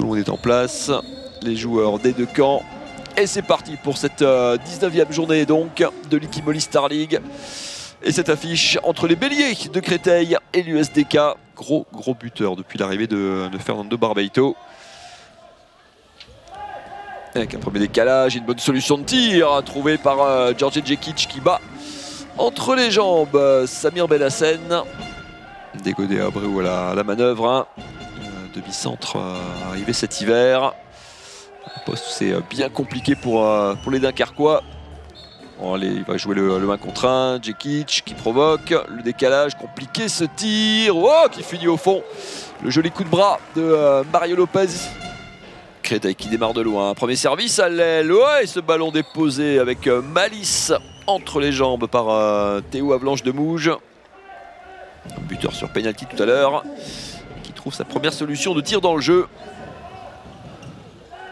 Tout le monde est en place, les joueurs des deux camps. Et c'est parti pour cette 19e journée donc de l'Ikimoli Star League. Et cette affiche entre les Béliers de Créteil et l'USDK. Gros buteur depuis l'arrivée de Fernando Barbeito. Avec un premier décalage, une bonne solution de tir trouvée par George Djekic qui bat entre les jambes Samir Belhassen. Dégodé Abreu à la manœuvre. Hein. Demi-centre arrivé cet hiver. Un poste c'est bien compliqué pour les Dunkerquois. Bon, allez, il va jouer le 1 contre 1. Djekic qui provoque le décalage. Compliqué ce tir. Oh, qui finit au fond. Le joli coup de bras de Mario Lopez. Créteil qui démarre de loin. Premier service à l'aile. Ouais, et ce ballon déposé avec malice entre les jambes par Théo Avalanche de Mouge. Un buteur sur penalty tout à l'heure. Qui trouve sa première solution de tir dans le jeu.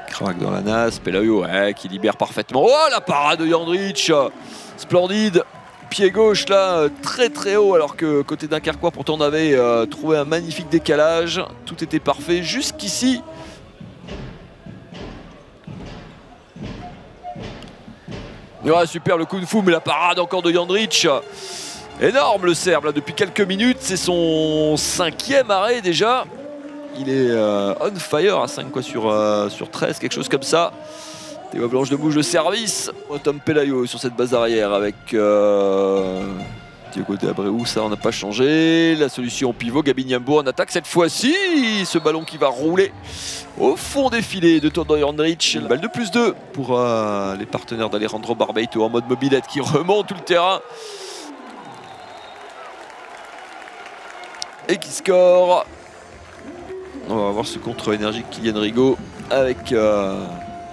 Crac dans la nasse. Pelayo ouais, qui libère parfaitement. Oh, la parade de Jandrić. Splendide. Pied gauche là, très haut. Alors que côté Dunkerquois, pourtant on avait trouvé un magnifique décalage. Tout était parfait jusqu'ici. Ouais, super le kung fu, mais la parade encore de Jandrić. Énorme le Serbe là, depuis quelques minutes. C'est son 5e arrêt déjà. Il est on fire à 5 quoi, sur 13, quelque chose comme ça. Théo Avalanche de Mouge, le service. Tom Pelayo sur cette base arrière avec Diogo de Abreu. Ça, on n'a pas changé. La solution au pivot, Gabi Niambo en attaque cette fois-ci. Ce ballon qui va rouler au fond des filets de Todor Jandrić. Balle de +2 pour les partenaires d'Alejandro Barbeito en mode mobilette qui remonte tout le terrain. Et qui score. On va voir ce contre énergique Kylian Rigaud avec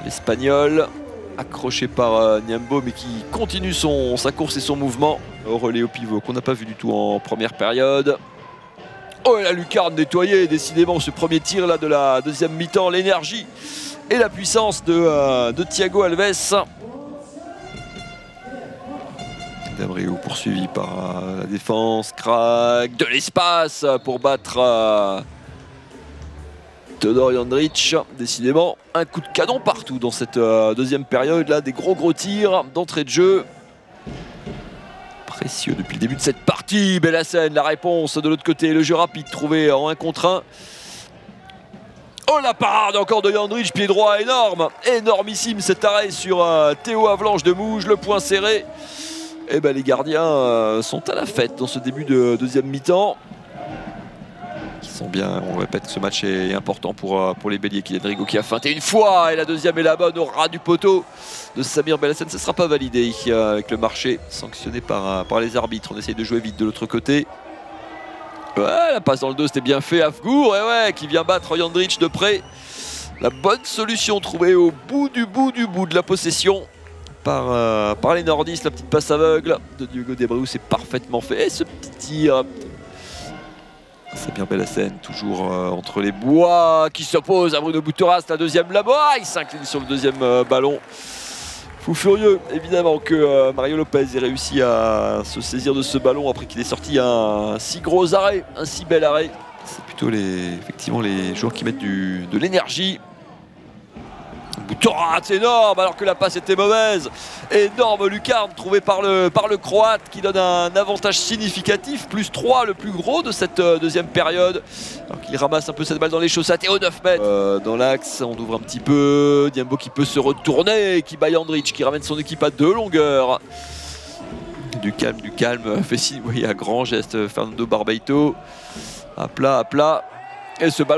l'Espagnol. Accroché par Niambo mais qui continue sa course et son mouvement. Au relais au pivot qu'on n'a pas vu du tout en première période. Oh, et la lucarne nettoyée, décidément ce premier tir là de la deuxième mi-temps, l'énergie et la puissance de Thiago Alves. D'Abreu poursuivi par la défense, crack, de l'espace pour battre Todor Jandrić. Décidément un coup de canon partout dans cette deuxième période là, des gros tirs d'entrée de jeu. Précieux depuis le début de cette partie. Belhassen, la réponse de l'autre côté, le jeu rapide trouvé en 1 contre 1. Oh, la parade encore de Jandrić, pied droit énormissime cet arrêt sur Théo Avalanche de Mouge, le point serré. Et ben les gardiens sont à la fête dans ce début de deuxième mi-temps. Ils sont bien, on répète que ce match est important pour les Béliers. Kylian Rigaud qui a feinté une fois et la deuxième est la bonne au ras du poteau de Samir Belhassen. Ça ne sera pas validé avec le marché sanctionné par les arbitres. On essaye de jouer vite de l'autre côté. Ouais, la passe dans le dos, c'était bien fait. Afgour, et ouais, qui vient battre Jandrić de près. La bonne solution trouvée au bout du bout de la possession par les nordistes. La petite passe aveugle de Diogo de Abreu, c'est parfaitement fait. Et ce petit tir. Samir Belhassen toujours entre les bois qui s'oppose à Bruno Bouteras, la deuxième là-bas, il s'incline sur le deuxième ballon. Fou furieux évidemment que Mario Lopez ait réussi à se saisir de ce ballon après qu'il ait sorti un si gros arrêt, un si bel arrêt. C'est plutôt effectivement les joueurs qui mettent de l'énergie. Bouteras, c'est énorme alors que la passe était mauvaise. Énorme lucarne trouvée par le Croate qui donne un avantage significatif. +3, le plus gros de cette deuxième période. Alors qu'il ramasse un peu cette balle dans les chaussettes et au 9 mètres. Dans l'axe, on ouvre un petit peu. Niambo qui peut se retourner, qui bat Jandrić, qui ramène son équipe à 2 longueurs. Du calme. Fait signe, oui, à grand geste Fernando Barbeito. À plat. Et ce ballon.